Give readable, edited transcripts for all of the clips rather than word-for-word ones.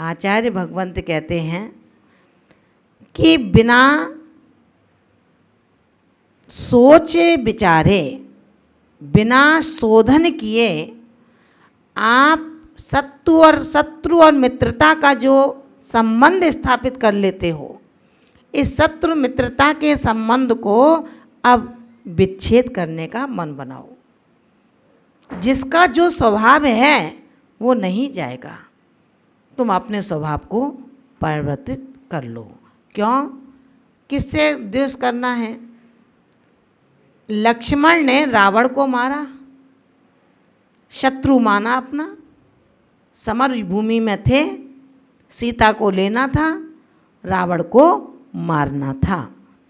आचार्य भगवंत कहते हैं कि बिना सोचे विचारे, बिना शोधन किए आप शत्रु और मित्रता का जो संबंध स्थापित कर लेते हो, इस शत्रु मित्रता के संबंध को अब विच्छेद करने का मन बनाओ। जिसका जो स्वभाव है वो नहीं जाएगा, तुम अपने स्वभाव को परिवर्तित कर लो। क्यों? किससे द्वेष करना है? लक्ष्मण ने रावण को मारा, शत्रु माना अपना, समर भूमि में थे, सीता को लेना था, रावण को मारना था।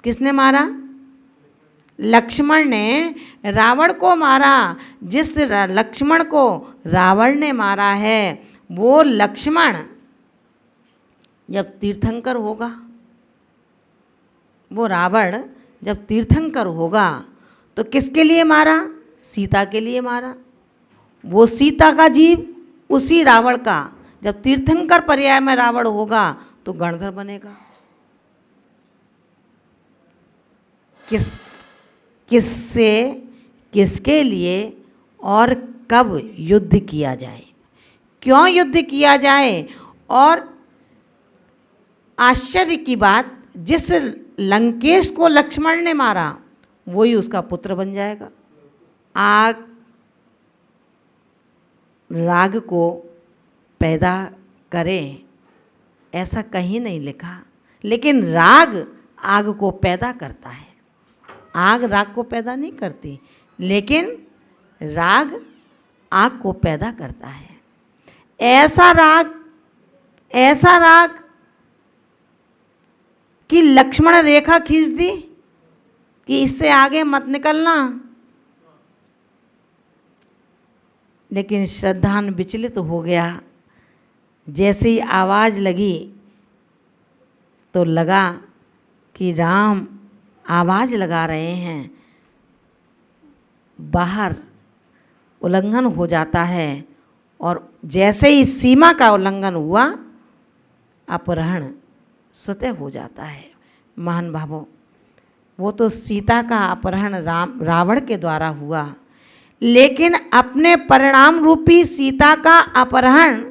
किसने मारा? लक्ष्मण ने रावण को मारा। जिस लक्ष्मण को रावण ने मारा है वो लक्ष्मण जब तीर्थंकर होगा, वो रावण जब तीर्थंकर होगा तो किसके लिए मारा? सीता के लिए मारा। वो सीता का जीव उसी रावण का जब तीर्थंकर पर्याय में रावण होगा तो गणधर बनेगा। किससे, किसके लिए और कब युद्ध किया जाए, क्यों युद्ध किया जाए? और आश्चर्य की बात, जिस लंकेश को लक्ष्मण ने मारा वही उसका पुत्र बन जाएगा। आग राग को पैदा करे ऐसा कहीं नहीं लिखा, लेकिन राग आग को पैदा करता है। आग राग को पैदा नहीं करती, लेकिन राग आग को पैदा करता है। ऐसा राग कि लक्ष्मण रेखा खींच दी कि इससे आगे मत निकलना, लेकिन श्रद्धान विचलित हो गया। जैसे ही आवाज़ लगी तो लगा कि राम आवाज़ लगा रहे हैं, बाहर उल्लंघन हो जाता है, और जैसे ही सीमा का उल्लंघन हुआ अपहरण स्वतः हो जाता है। महान भावों, वो तो सीता का अपहरण रावण के द्वारा हुआ, लेकिन अपने परिणाम रूपी सीता का अपहरण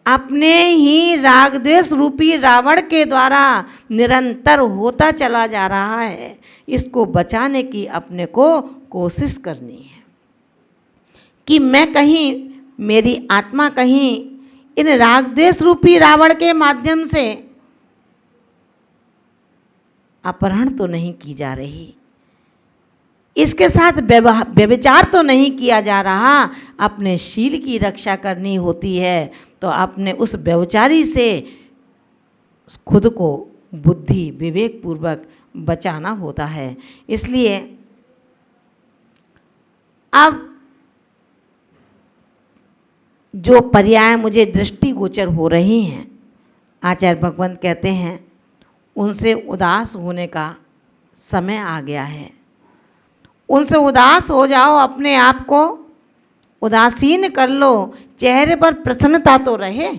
अपने ही राग द्वेष रूपी रावण के द्वारा निरंतर होता चला जा रहा है। इसको बचाने की अपने को कोशिश करनी है कि मैं कहीं, मेरी आत्मा कहीं इन राग द्वेष रूपी रावण के माध्यम से अपहरण तो नहीं की जा रही, इसके साथ व्यभिचार तो नहीं किया जा रहा। अपने शील की रक्षा करनी होती है तो अपने उस व्यभिचारी से खुद को बुद्धि विवेक पूर्वक बचाना होता है। इसलिए अब जो पर्याय मुझे दृष्टिगोचर हो रही हैं, आचार्य भगवंत कहते हैं उनसे उदास होने का समय आ गया है। उनसे उदास हो जाओ, अपने आप को उदासीन कर लो। चेहरे पर प्रसन्नता तो रहे,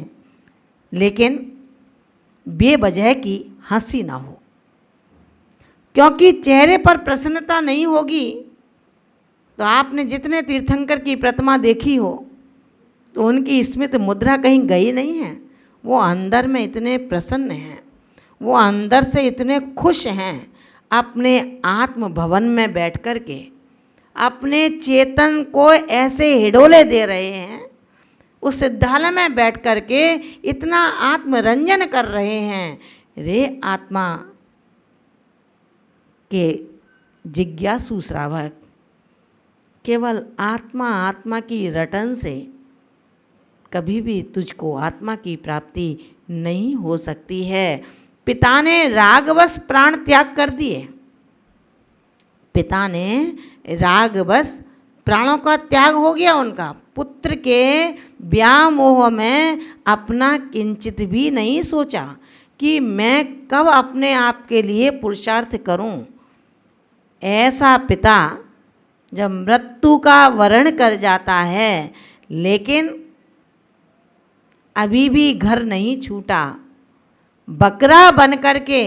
लेकिन बेवजह की हंसी ना हो, क्योंकि चेहरे पर प्रसन्नता नहीं होगी तो आपने जितने तीर्थंकर की प्रतिमा देखी हो तो उनकी स्मित मुद्रा कहीं गई नहीं है। वो अंदर में इतने प्रसन्न हैं, वो अंदर से इतने खुश हैं, अपने आत्म भवन में बैठ कर के अपने चेतन को ऐसे हिडोले दे रहे हैं, उस सिद्धालय में बैठ कर के इतना आत्मरंजन कर रहे हैं। रे आत्मा के जिज्ञासु श्रावक, केवल आत्मा की रटन से कभी भी तुझको आत्मा की प्राप्ति नहीं हो सकती है। पिता ने रागवश प्राण त्याग कर दिए, पिता ने रागवश प्राणों का त्याग हो गया उनका। पुत्र के व्यामोह में अपना किंचित भी नहीं सोचा कि मैं कब अपने आप के लिए पुरुषार्थ करूं। ऐसा पिता जब मृत्यु का वरण कर जाता है, लेकिन अभी भी घर नहीं छूटा, बकरा बन करके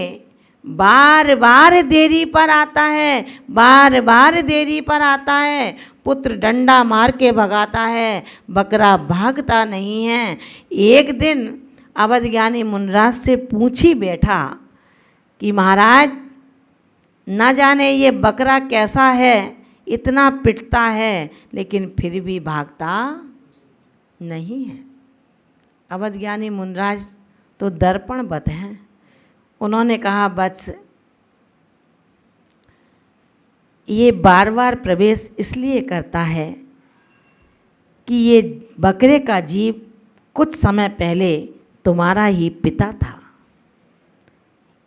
बार बार देरी पर आता है, बार बार देरी पर आता है। पुत्र डंडा मार के भगाता है, बकरा भागता नहीं है। एक दिन अवध ज्ञानी मुनराज से पूछ ही बैठा कि महाराज, न जाने ये बकरा कैसा है, इतना पिटता है लेकिन फिर भी भागता नहीं है। अवध ज्ञानी मुनराज तो दर्पणवत हैं। उन्होंने कहा, वत्स, ये बार बार प्रवेश इसलिए करता है कि ये बकरे का जीव कुछ समय पहले तुम्हारा ही पिता था।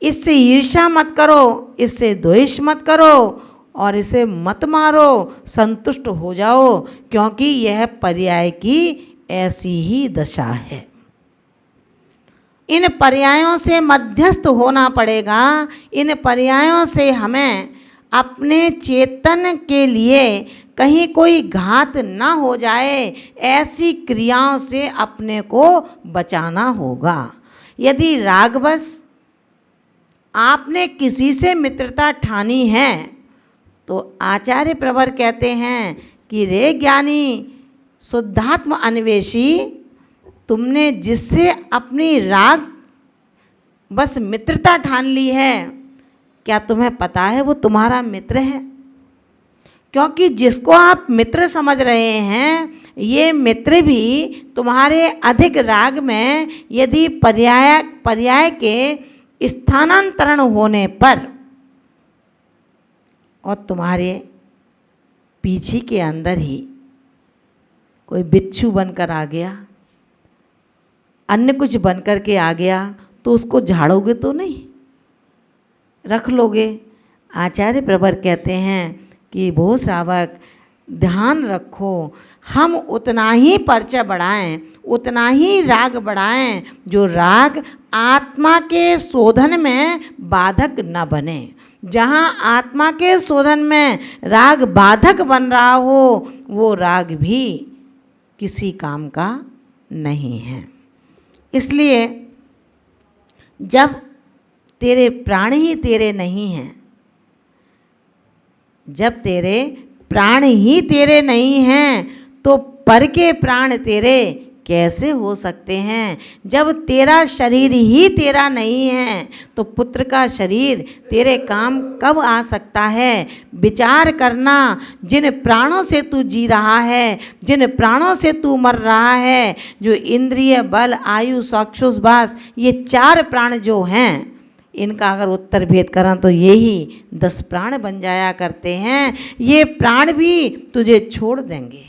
इससे ईर्ष्या मत करो, इससे द्वेष मत करो और इसे मत मारो, संतुष्ट हो जाओ, क्योंकि यह पर्याय की ऐसी ही दशा है। इन पर्यायों से मध्यस्थ होना पड़ेगा। इन पर्यायों से हमें अपने चेतन के लिए कहीं कोई घात न हो जाए, ऐसी क्रियाओं से अपने को बचाना होगा। यदि रागवश आपने किसी से मित्रता ठानी है तो आचार्य प्रवर कहते हैं कि रे ज्ञानी शुद्धात्म अन्वेषी, तुमने जिससे अपनी राग बस मित्रता ठान ली है, क्या तुम्हें पता है वो तुम्हारा मित्र है? क्योंकि जिसको आप मित्र समझ रहे हैं, ये मित्र भी तुम्हारे अधिक राग में यदि पर्याय के स्थानांतरण होने पर और तुम्हारे पीछे के अंदर ही कोई बिच्छू बनकर आ गया, अन्य कुछ बनकर के आ गया, तो उसको झाड़ोगे तो नहीं, रख लोगे। आचार्य प्रवर कहते हैं कि भो श्रावक, ध्यान रखो, हम उतना ही परिचय बढ़ाएं, उतना ही राग बढ़ाएं जो राग आत्मा के शोधन में बाधक न बने। जहाँ आत्मा के शोधन में राग बाधक बन रहा हो, वो राग भी किसी काम का नहीं है। इसलिए जब तेरे प्राण ही तेरे नहीं हैं, जब तेरे प्राण ही तेरे नहीं हैं, तो पर के प्राण तेरे कैसे हो सकते हैं? जब तेरा शरीर ही तेरा नहीं है तो पुत्र का शरीर तेरे काम कब आ सकता है? विचार करना, जिन प्राणों से तू जी रहा है, जिन प्राणों से तू मर रहा है, जो इंद्रिय, बल, आयु, चक्षुष्वास, ये 4 प्राण जो हैं, इनका अगर उत्तर भेद करें तो यही 10 प्राण बन जाया करते हैं। ये प्राण भी तुझे छोड़ देंगे।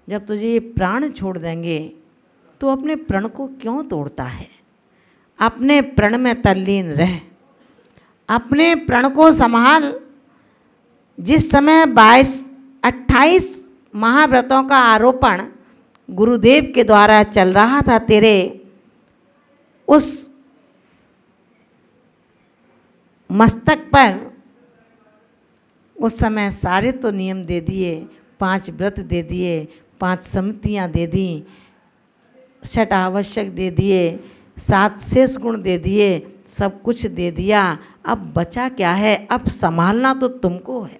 जब तुझे ये प्राण छोड़ देंगे तो अपने प्रण को क्यों तोड़ता है? अपने प्रण में तल्लीन रह, अपने प्रण को संभाल। जिस समय 28 महाव्रतों का आरोपण गुरुदेव के द्वारा चल रहा था तेरे, उस मस्तक पर उस समय सारे तो नियम दे दिए, 5 व्रत दे दिए, 5 सम्मतियाँ दे दी, 6 आवश्यक दे दिए, 7 शेष गुण दे दिए, सब कुछ दे दिया। अब बचा क्या है? अब संभालना तो तुमको है।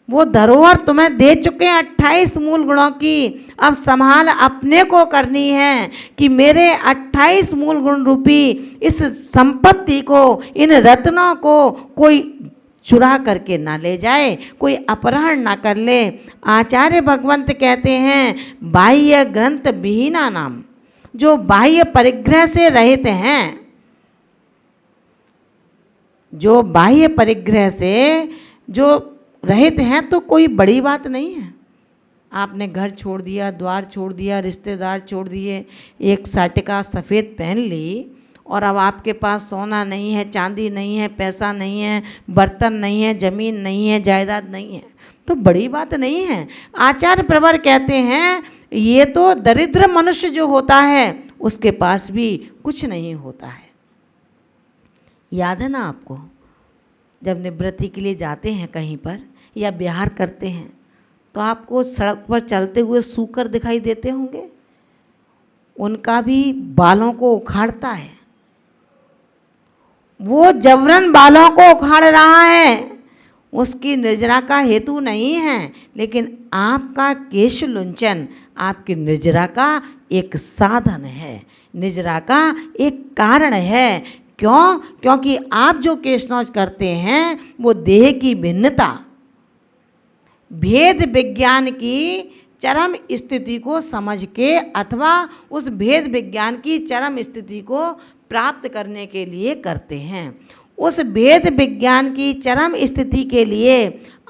वो धरोहर तुम्हें दे चुके हैं 28 मूल गुणों की, अब संभाल अपने को करनी है कि मेरे 28 मूल गुण रूपी इस संपत्ति को, इन रत्नों को कोई चुरा करके ना ले जाए, कोई अपहरण ना कर ले। आचार्य भगवंत कहते हैं, बाह्य ग्रंथ विहीना नाम, जो बाह्य परिग्रह से रहित हैं, जो बाह्य परिग्रह से जो रहित हैं, तो कोई बड़ी बात नहीं है। आपने घर छोड़ दिया, द्वार छोड़ दिया, रिश्तेदार छोड़ दिए, एक साटिका सफ़ेद पहन ली और अब आपके पास सोना नहीं है, चांदी नहीं है, पैसा नहीं है, बर्तन नहीं है, ज़मीन नहीं है, जायदाद नहीं है, तो बड़ी बात नहीं है। आचार्य प्रवर कहते हैं, ये तो दरिद्र मनुष्य जो होता है उसके पास भी कुछ नहीं होता है। याद है ना आपको, जब निवृत्ति के लिए जाते हैं कहीं पर या विहार करते हैं तो आपको सड़क पर चलते हुए सूकर दिखाई देते होंगे। उनका भी बालों को उखाड़ता है। वो जबरन बालों को उखाड़ रहा है, उसकी निर्जरा का हेतु नहीं है, लेकिन आपका केश लुंचन आपकी निर्जरा का एक साधन है, निर्जरा का एक कारण है। क्यों? क्योंकि आप जो केशनौच करते हैं वो देह की भिन्नता, भेद विज्ञान की चरम स्थिति को समझ के अथवा उस भेद विज्ञान की चरम स्थिति को प्राप्त करने के लिए करते हैं। उस भेद विज्ञान की चरम स्थिति के लिए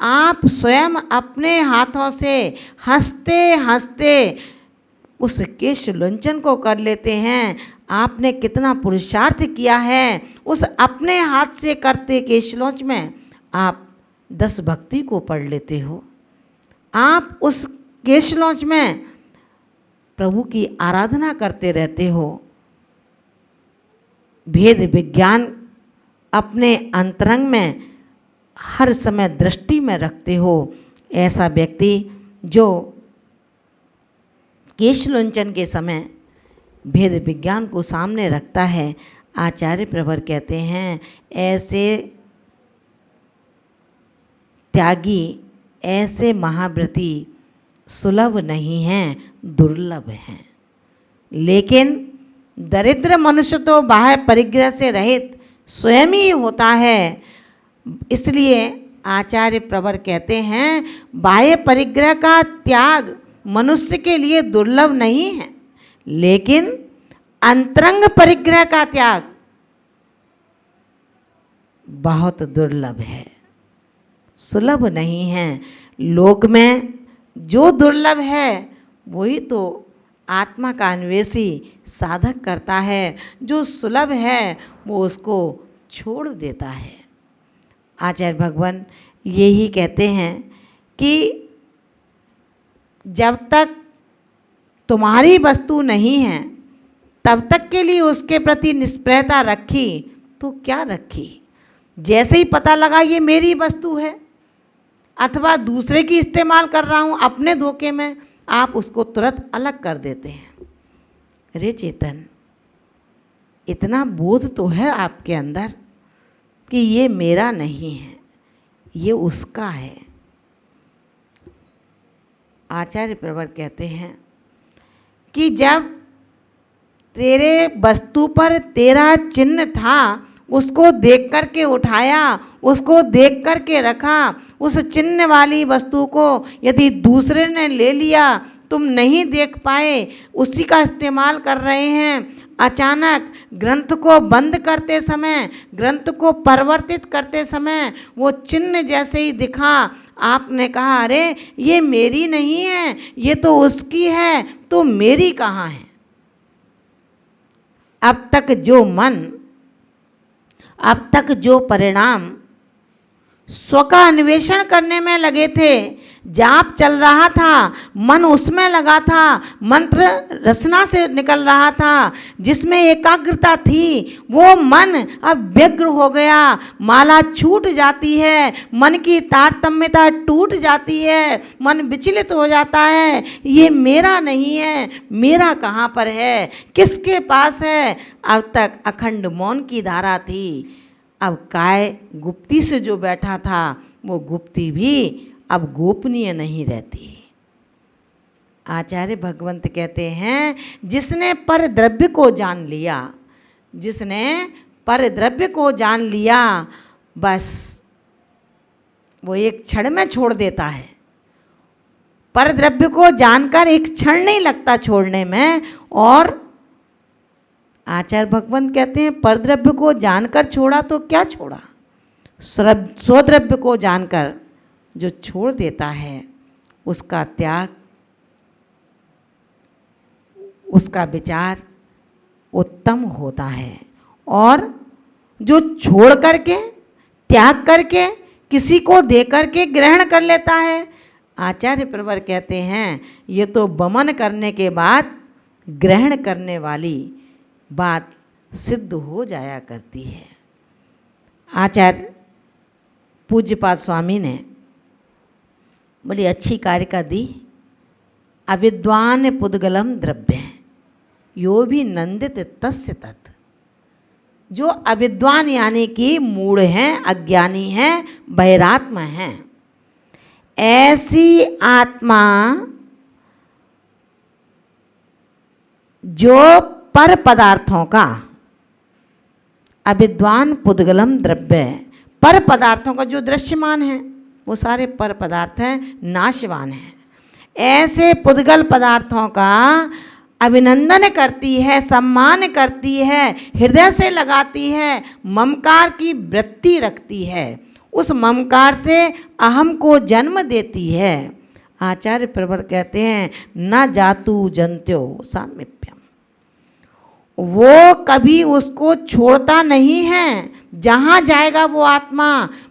आप स्वयं अपने हाथों से हंसते हंसते उस केश लुंचन को कर लेते हैं। आपने कितना पुरुषार्थ किया है, उस अपने हाथ से करते केशलोच में आप 10 भक्ति को पढ़ लेते हो। आप उस केशलोच में प्रभु की आराधना करते रहते हो। भेद विज्ञान अपने अंतरंग में हर समय दृष्टि में रखते हो। ऐसा व्यक्ति जो केशलोचन के समय भेद विज्ञान को सामने रखता है, आचार्य प्रवर कहते हैं ऐसे त्यागी, ऐसे महाव्रती सुलभ नहीं हैं, दुर्लभ हैं। लेकिन दरिद्र मनुष्य तो बाह्य परिग्रह से रहित स्वयं ही होता है। इसलिए आचार्य प्रवर कहते हैं बाह्य परिग्रह का त्याग मनुष्य के लिए दुर्लभ नहीं है, लेकिन अंतरंग परिग्रह का त्याग बहुत दुर्लभ है, सुलभ नहीं है। लोक में जो दुर्लभ है वही तो आत्मा का अन्वेषी साधक करता है, जो सुलभ है वो उसको छोड़ देता है। आचार्य भगवान यही कहते हैं कि जब तक तुम्हारी वस्तु नहीं है तब तक के लिए उसके प्रति निष्प्रयता रखी तो क्या रखी। जैसे ही पता लगा ये मेरी वस्तु है अथवा दूसरे की इस्तेमाल कर रहा हूँ अपने धोखे में, आप उसको तुरंत अलग कर देते हैं। अरे चेतन, इतना बोध तो है आपके अंदर कि ये मेरा नहीं है, ये उसका है। आचार्य प्रवर कहते हैं कि जब तेरे वस्तु पर तेरा चिन्ह था, उसको देख कर के उठाया, उसको देख कर के रखा, उस चिन्ह वाली वस्तु को यदि दूसरे ने ले लिया, तुम नहीं देख पाए, उसी का इस्तेमाल कर रहे हैं, अचानक ग्रंथ को बंद करते समय, ग्रंथ को परिवर्तित करते समय वो चिन्ह जैसे ही दिखा, आपने कहा अरे ये मेरी नहीं है, ये तो उसकी है, तो मेरी कहाँ है। अब तक जो मन, अब तक जो परिणाम स्व का अन्वेषण करने में लगे थे, जाप चल रहा था, मन उसमें लगा था, मंत्र रचना से निकल रहा था, जिसमें एकाग्रता थी, वो मन अब व्यग्र हो गया, माला छूट जाती है, मन की तारतम्यता टूट जाती है, मन विचलित हो जाता है। ये मेरा नहीं है, मेरा कहाँ पर है, किसके पास है। अब तक अखंड मौन की धारा थी, अब काय गुप्ती से जो बैठा था वो गुप्ती भी अब गोपनीय नहीं रहती। आचार्य भगवंत कहते हैं जिसने पर द्रव्य को जान लिया, जिसने पर द्रव्य को जान लिया, बस वो एक क्षण में छोड़ देता है। पर द्रव्य को जानकर एक क्षण नहीं लगता छोड़ने में। और आचार्य भगवंत कहते हैं परद्रव्य को जानकर छोड़ा तो क्या छोड़ा, स्वद्रव्य को जानकर जो छोड़ देता है उसका त्याग, उसका विचार उत्तम होता है। और जो छोड़ करके, त्याग करके, किसी को दे करके ग्रहण कर लेता है, आचार्य प्रवर कहते हैं ये तो वमन करने के बाद ग्रहण करने वाली बात सिद्ध हो जाया करती है। आचार्य पूज्यपाद स्वामी ने बड़ी अच्छी कारिका दी, अविद्वान पुद्गलम द्रव्य, यो भी नंदित तस्य तत्। जो अविद्वान यानी कि मूढ़ हैं, अज्ञानी हैं, बहिरात्मा हैं, ऐसी आत्मा जो पर पदार्थों का, अविद्वान पुद्गलम द्रव्य, पर पदार्थों का जो दृश्यमान है वो सारे पर पदार्थ हैं, नाशवान हैं। ऐसे पुद्गल पदार्थों का अभिनंदन करती है, सम्मान करती है, हृदय से लगाती है, ममकार की वृत्ति रखती है, उस ममकार से अहम को जन्म देती है। आचार्य प्रवर कहते हैं न जातु जंत्यो सामीप्यम, वो कभी उसको छोड़ता नहीं है। जहाँ जाएगा वो आत्मा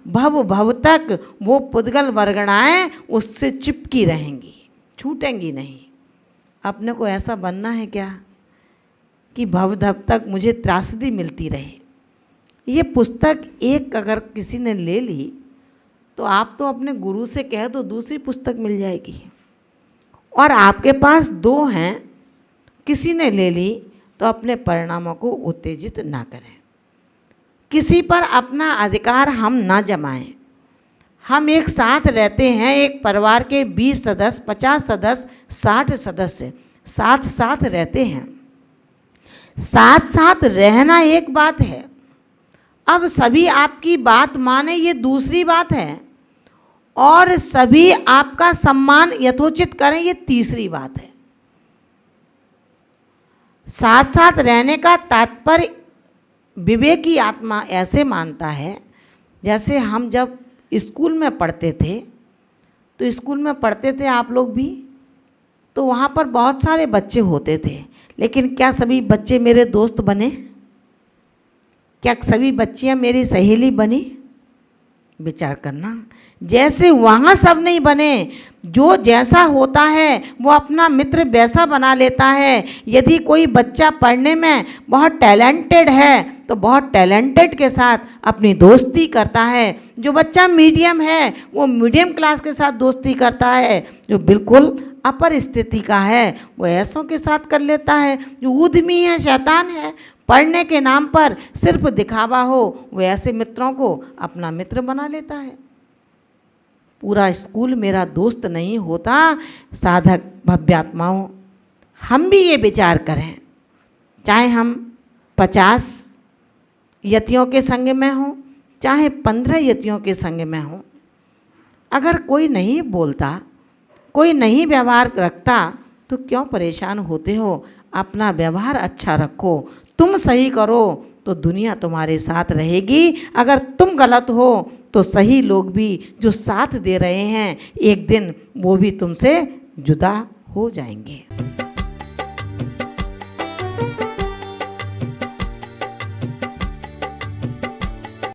भव भव तक वो पुद्गल वर्गणाएं उससे चिपकी रहेंगी, छूटेंगी नहीं। अपने को ऐसा बनना है क्या कि भव भव तक मुझे त्रासदी मिलती रहे। ये पुस्तक एक अगर किसी ने ले ली तो आप तो अपने गुरु से कह दो दूसरी पुस्तक मिल जाएगी, और आपके पास दो हैं, किसी ने ले ली तो अपने परिणामों को उत्तेजित ना करें। किसी पर अपना अधिकार हम ना जमाएं। हम एक साथ रहते हैं, एक परिवार के 20 सदस्य, 50 सदस्य, 60 सदस्य साथ साथ रहते हैं। साथ साथ रहना एक बात है, अब सभी आपकी बात माने ये दूसरी बात है, और सभी आपका सम्मान यथोचित करें ये तीसरी बात है। साथ साथ रहने का तात्पर्य विवेकी आत्मा ऐसे मानता है, जैसे हम जब स्कूल में पढ़ते थे, तो स्कूल में पढ़ते थे आप लोग भी, तो वहाँ पर बहुत सारे बच्चे होते थे, लेकिन क्या सभी बच्चे मेरे दोस्त बने? क्या सभी बच्चियाँ मेरी सहेली बनी? विचार करना। जैसे वहाँ सब नहीं बने, जो जैसा होता है वो अपना मित्र वैसा बना लेता है। यदि कोई बच्चा पढ़ने में बहुत टैलेंटेड है तो बहुत टैलेंटेड के साथ अपनी दोस्ती करता है। जो बच्चा मीडियम है वो मीडियम क्लास के साथ दोस्ती करता है। जो बिल्कुल अपर स्थिति का है वो ऐसों के साथ कर लेता है। जो उद्यमी है, शैतान है, पढ़ने के नाम पर सिर्फ दिखावा हो, वो ऐसे मित्रों को अपना मित्र बना लेता है। पूरा स्कूल मेरा दोस्त नहीं होता। साधक भव्यात्माओं, हम भी ये विचार करें, चाहे हम 50 यतियों के संग में हों, चाहे 15 यतियों के संग में हों, अगर कोई नहीं बोलता, कोई नहीं व्यवहार रखता तो क्यों परेशान होते हो? अपना व्यवहार अच्छा रखो, तुम सही करो तो दुनिया तुम्हारे साथ रहेगी। अगर तुम गलत हो तो सही लोग भी जो साथ दे रहे हैं एक दिन वो भी तुमसे जुदा हो जाएंगे।